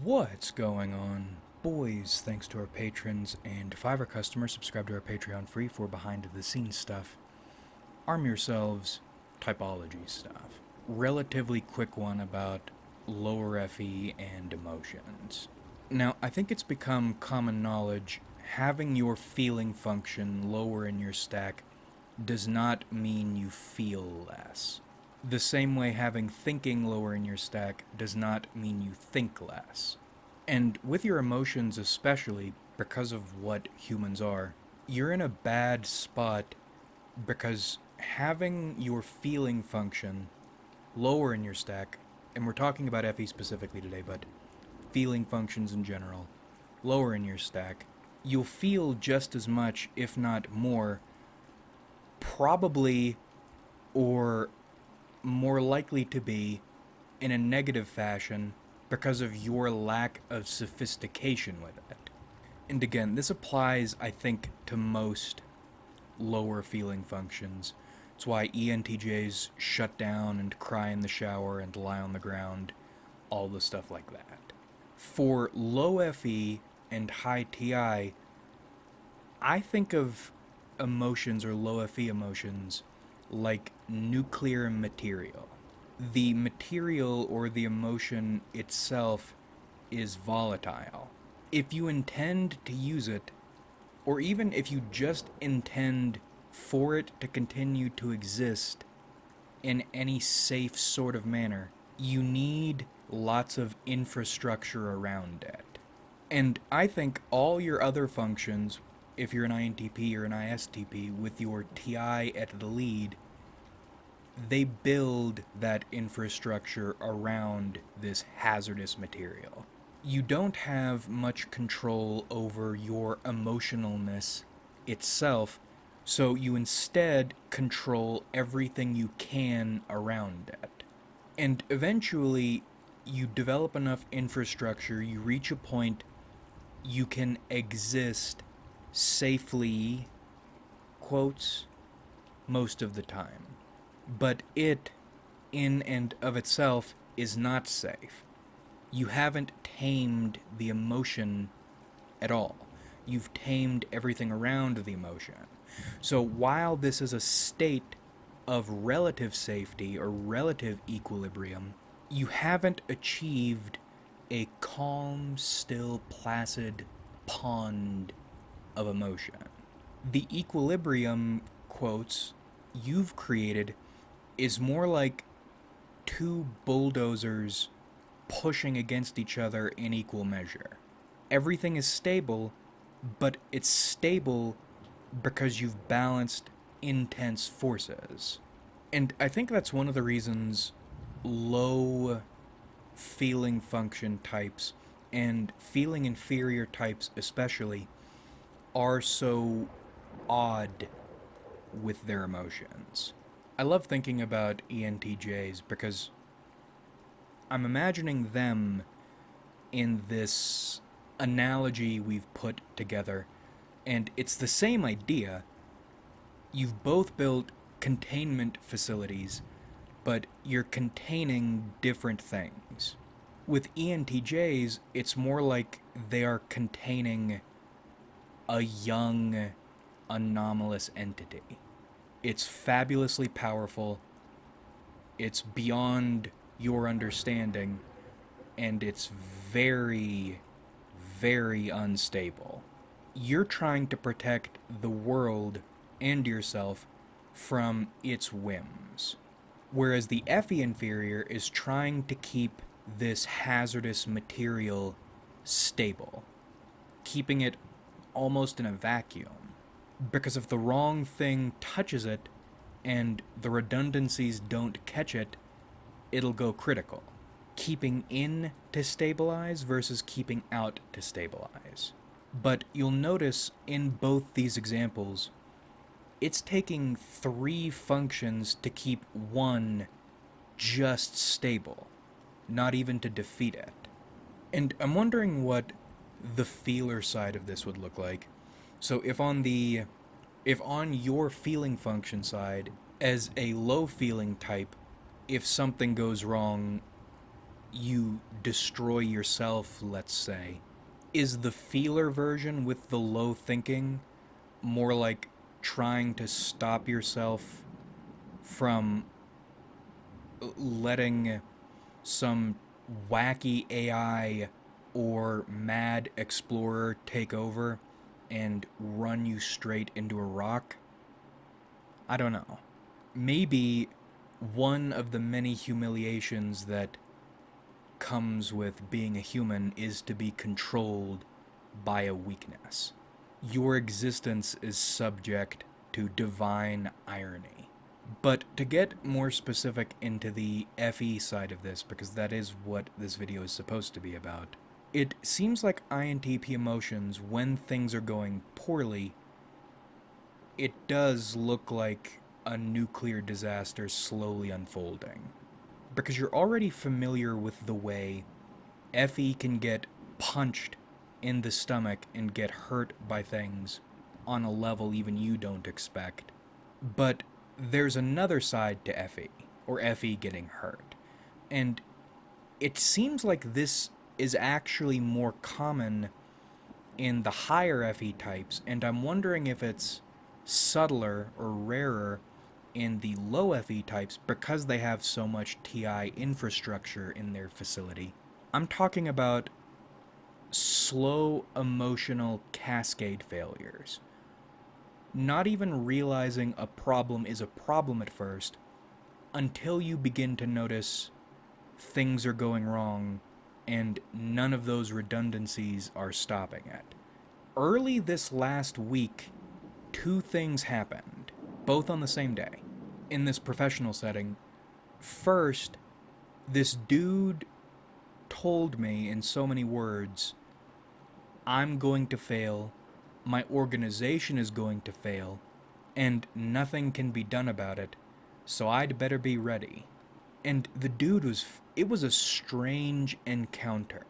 What's going on? Boys, thanks to our patrons and Fiverr customers, subscribe to our Patreon free for behind the scenes stuff. Arm yourselves, typology stuff. Relatively quick one about lower FE and emotions. Now, I think it's become common knowledge having your feeling function lower in your stack does not mean you feel less. The same way having thinking lower in your stack does not mean you think less. And with your emotions especially, because of what humans are, you're in a bad spot because having your feeling function lower in your stack, and we're talking about FE specifically today, but feeling functions in general, lower in your stack, you'll feel just as much, if not more, probably, or more likely to be in a negative fashion because of your lack of sophistication with it. And again, this applies, I think, to most lower feeling functions. It's why ENTJs shut down and cry in the shower and lie on the ground, all the stuff like that. For low FE and high TI, I think of emotions or low FE emotions like nuclear material. The material or the emotion itself is volatile. If you intend to use it, or even if you just intend for it to continue to exist in any safe sort of manner, you need lots of infrastructure around it. And I think all your other functions, if you're an INTP or an ISTP, with your TI at the lead, they build that infrastructure around this hazardous material. You don't have much control over your emotionalness itself, so you instead control everything you can around it. And eventually, you develop enough infrastructure, you reach a point you can exist safely, quotes, most of the time. But it, in and of itself, is not safe. You haven't tamed the emotion at all. You've tamed everything around the emotion. So while this is a state of relative safety or relative equilibrium, you haven't achieved a calm, still, placid pond of emotion. The equilibrium, quotes, you've created is more like two bulldozers pushing against each other in equal measure. Everything is stable, but it's stable because you've balanced intense forces. And I think that's one of the reasons low feeling function types and feeling inferior types especially are so odd with their emotions. I love thinking about ENTJs because I'm imagining them in this analogy we've put together, and it's the same idea. You've both built containment facilities, but you're containing different things. With ENTJs, it's more like they are containing a young, anomalous entity. It's fabulously powerful, it's beyond your understanding, and it's very, very unstable. You're trying to protect the world and yourself from its whims. Whereas the FE inferior is trying to keep this hazardous material stable, keeping it almost in a vacuum. Because if the wrong thing touches it and the redundancies don't catch it, it'll go critical. Keeping in to stabilize versus keeping out to stabilize. But you'll notice in both these examples, it's taking 3 functions to keep one just stable, not even to defeat it. And I'm wondering what the feeler side of this would look like. So if on your feeling function side, as a low feeling type, if something goes wrong, you destroy yourself, let's say. Is the feeler version with the low thinking more like trying to stop yourself from letting some wacky AI or mad explorer take over and run you straight into a rock? I don't know. Maybe one of the many humiliations that comes with being a human is to be controlled by a weakness. Your existence is subject to divine irony. But to get more specific into the FE side of this, because that is what this video is supposed to be about, it seems like INTP emotions, when things are going poorly, it does look like a nuclear disaster slowly unfolding. Because you're already familiar with the way FE can get punched in the stomach and get hurt by things on a level even you don't expect. But there's another side to FE, or FE getting hurt. And it seems like this is actually more common in the higher FE types, and I'm wondering if it's subtler or rarer in the low FE types because they have so much TI infrastructure in their facility. I'm talking about slow emotional cascade failures. Not even realizing a problem is a problem at first until you begin to notice things are going wrong and none of those redundancies are stopping it. Early this last week, two things happened, both on the same day, in this professional setting. First, this dude told me in so many words, I'm going to fail, my organization is going to fail, and nothing can be done about it, so I'd better be ready. And the dude it was a strange encounter.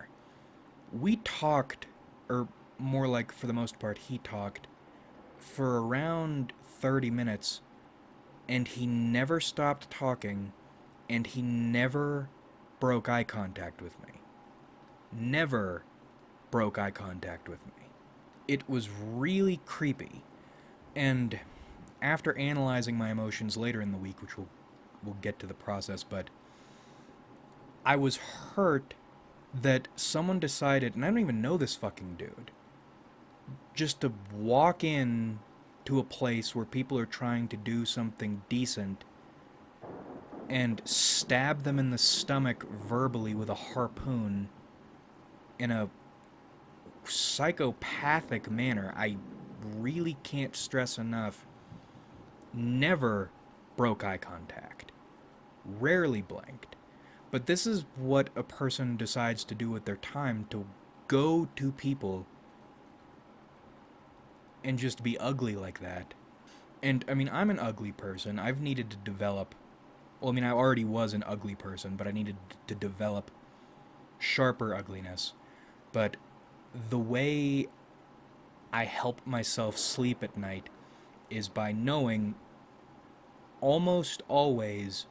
We talked, or more like for the most part, he talked, for around 30 minutes, and he never stopped talking, and he never broke eye contact with me. Never broke eye contact with me. It was really creepy. And after analyzing my emotions later in the week, which we'll get to the process, but I was hurt that someone decided, and I don't even know this fucking dude, just to walk in to a place where people are trying to do something decent and stab them in the stomach verbally with a harpoon in a psychopathic manner. I really can't stress enough. Never broke eye contact. Rarely blinked. But this is what a person decides to do with their time, to go to people and just be ugly like that. And, I mean, I'm an ugly person. I've needed to develop... Well, I mean, I already was an ugly person, but I needed to develop sharper ugliness. But the way I help myself sleep at night is by knowing almost always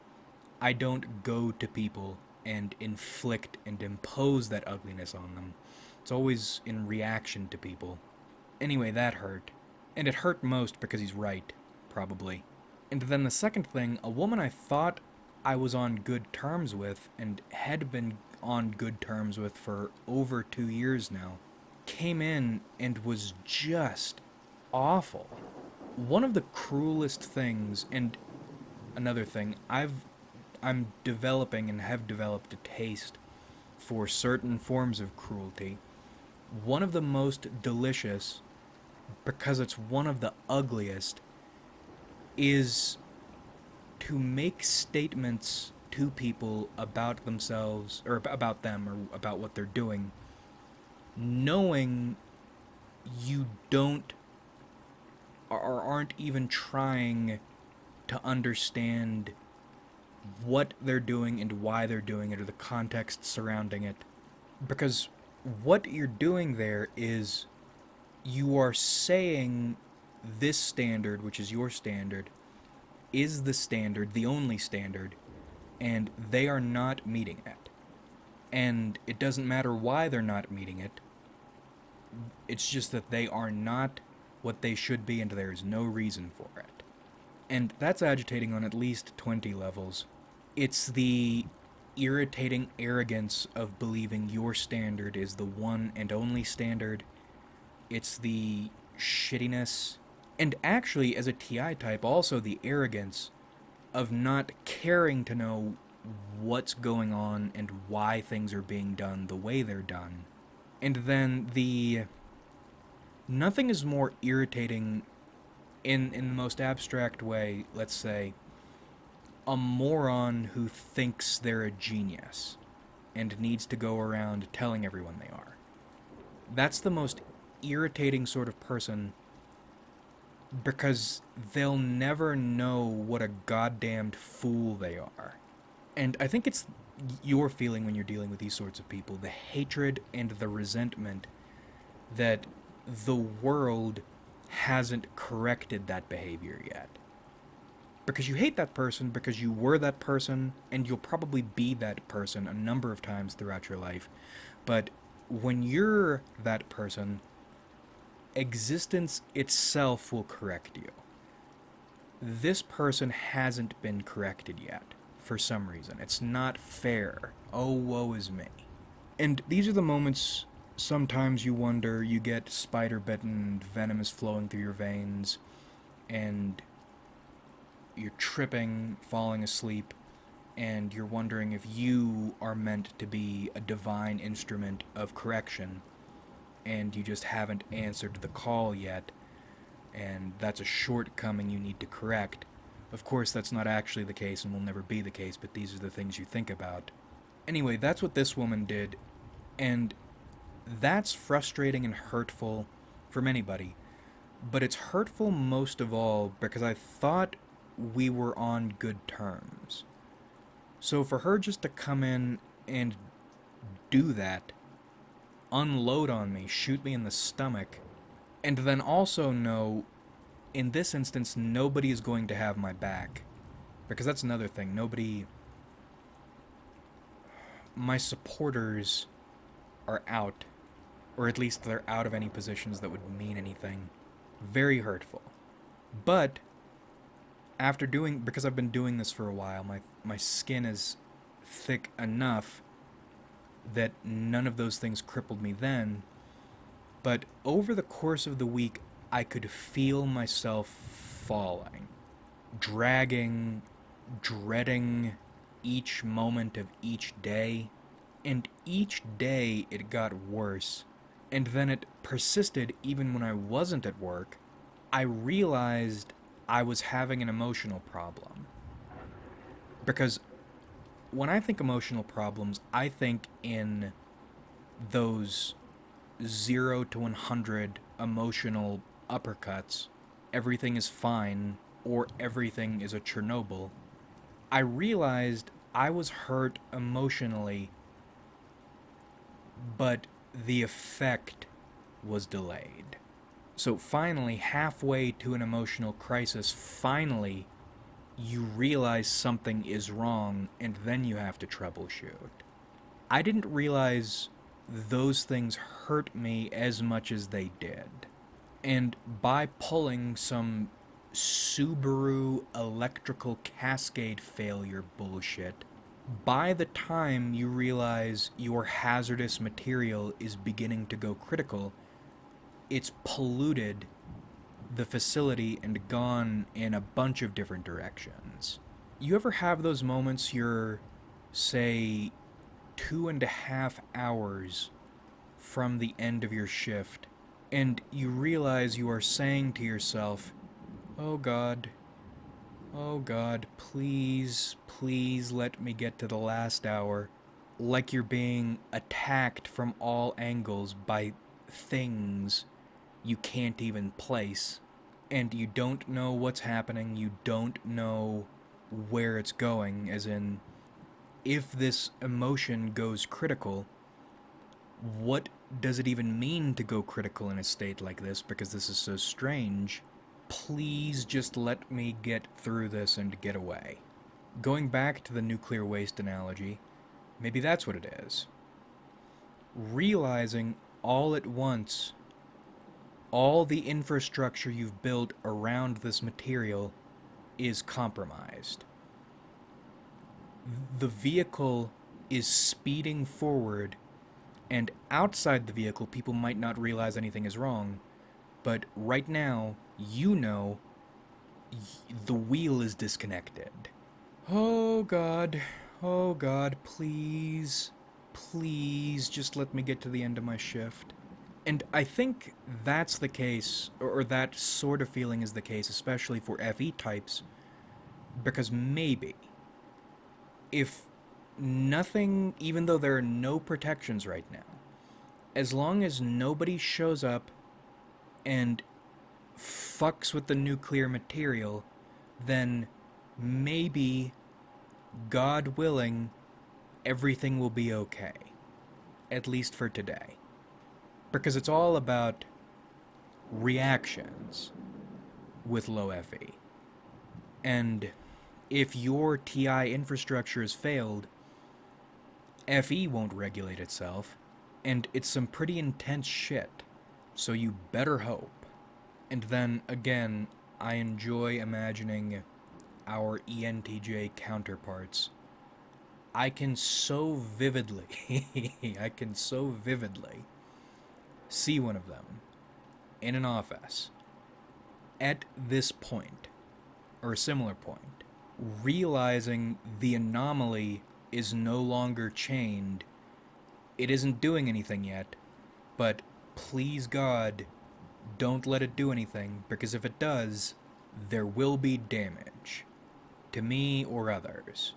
I don't go to people and inflict and impose that ugliness on them. It's always in reaction to people. Anyway, that hurt. And it hurt most because he's right, probably. And then the second thing, a woman I thought I was on good terms with, and had been on good terms with for over 2 years now, came in and was just awful. One of the cruelest things, and another thing, I'm developing and have developed a taste for certain forms of cruelty. One of the most delicious, because it's one of the ugliest, is to make statements to people about themselves, or about them, or about what they're doing, knowing you don't or aren't even trying to understand what they're doing and why they're doing it, or the context surrounding it. Because what you're doing there is you are saying this standard, which is your standard, is the standard, the only standard, and they are not meeting it. And it doesn't matter why they're not meeting it. It's just that they are not what they should be, and there is no reason for it. And that's agitating on at least 20 levels. It's the irritating arrogance of believing your standard is the one and only standard. It's the shittiness, and actually, as a TI type, also the arrogance of not caring to know what's going on and why things are being done the way they're done. And then the nothing is more irritating in the most abstract way, let's say, a moron who thinks they're a genius and needs to go around telling everyone they are. That's the most irritating sort of person because they'll never know what a goddamned fool they are. And I think it's your feeling when you're dealing with these sorts of people, the hatred and the resentment that the world hasn't corrected that behavior yet. Because you hate that person because you were that person, and you'll probably be that person a number of times throughout your life. But when you're that person, existence itself will correct you. This person hasn't been corrected yet, for some reason. It's not fair. Oh, woe is me. And these are the moments sometimes you wonder, you get spider bitten and venom is flowing through your veins, and you're tripping, falling asleep, and you're wondering if you are meant to be a divine instrument of correction, and you just haven't answered the call yet, and that's a shortcoming you need to correct. Of course, that's not actually the case and will never be the case, but these are the things you think about. Anyway, that's what this woman did, and that's frustrating and hurtful from anybody. But it's hurtful most of all because I thought we were on good terms. So for her just to come in and do that, unload on me, shoot me in the stomach, and then also know, in this instance, nobody is going to have my back. Because that's another thing. My supporters are out. Or at least they're out of any positions that would mean anything. Very hurtful. But because I've been doing this for a while, my skin is thick enough that none of those things crippled me then. But over the course of the week, I could feel myself falling, dragging, dreading each moment of each day. And each day it got worse. And then it persisted even when I wasn't at work. I realized I was having an emotional problem. Because when I think emotional problems, I think in those 0 to 100 emotional uppercuts. Everything is fine, or everything is a Chernobyl. I realized I was hurt emotionally, but the effect was delayed. So finally, halfway to an emotional crisis, finally, you realize something is wrong, and then you have to troubleshoot. I didn't realize those things hurt me as much as they did. And by pulling some Subaru electrical cascade failure bullshit, by the time you realize your hazardous material is beginning to go critical, it's polluted the facility and gone in a bunch of different directions. You ever have those moments you're, say, 2.5 hours from the end of your shift, and you realize you are saying to yourself, oh God, please, please let me get to the last hour, like you're being attacked from all angles by things you can't even place, and you don't know what's happening, you don't know where it's going, as in, if this emotion goes critical, what does it even mean to go critical in a state like this, because this is so strange? Please just let me get through this and get away. Going back to the nuclear waste analogy, maybe that's what it is. realizing all at once all the infrastructure you've built around this material is compromised. The vehicle is speeding forward, and outside the vehicle, people might not realize anything is wrong, but right now, you know the wheel is disconnected. Oh god, oh god, please, please just let me get to the end of my shift. And I think that's the case, or that sort of feeling is the case, especially for FE types, because maybe if nothing, even though there are no protections right now, as long as nobody shows up and fucks with the nuclear material, then maybe, God willing, everything will be okay. At least for today. Because it's all about reactions with low FE. And if your TI infrastructure has failed, FE won't regulate itself, and it's some pretty intense shit. So you better hope. And then, again, I enjoy imagining our ENTJ counterparts. I can so vividly see one of them in an office at this point, or a similar point, realizing the anomaly is no longer chained. It isn't doing anything yet, but please God, don't let it do anything, because if it does, there will be damage. To me or others.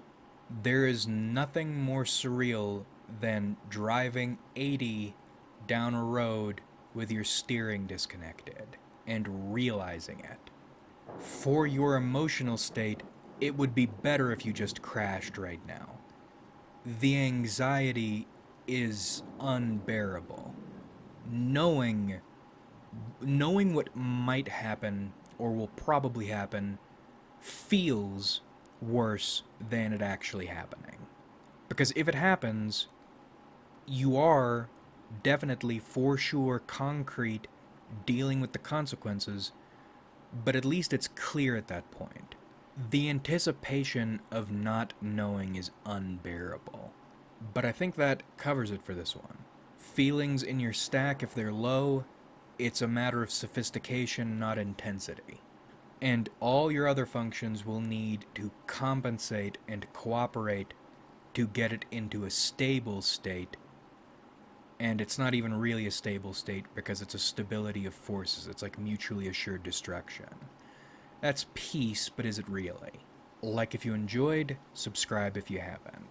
There is nothing more surreal than driving 80 down a road with your steering disconnected and realizing it. For your emotional state, it would be better if you just crashed right now. The anxiety is unbearable. Knowing what might happen or will probably happen feels worse than it actually happening. Because if it happens, you are definitely, for sure, concrete dealing with the consequences, but at least it's clear at that point. The anticipation of not knowing is unbearable. But I think that covers it for this one. Feelings in your stack, if they're low, it's a matter of sophistication, not intensity. And all your other functions will need to compensate and cooperate to get it into a stable state. And it's not even really a stable state because it's a stability of forces. It's like mutually assured destruction. That's peace, but is it really? Like if you enjoyed, subscribe if you haven't.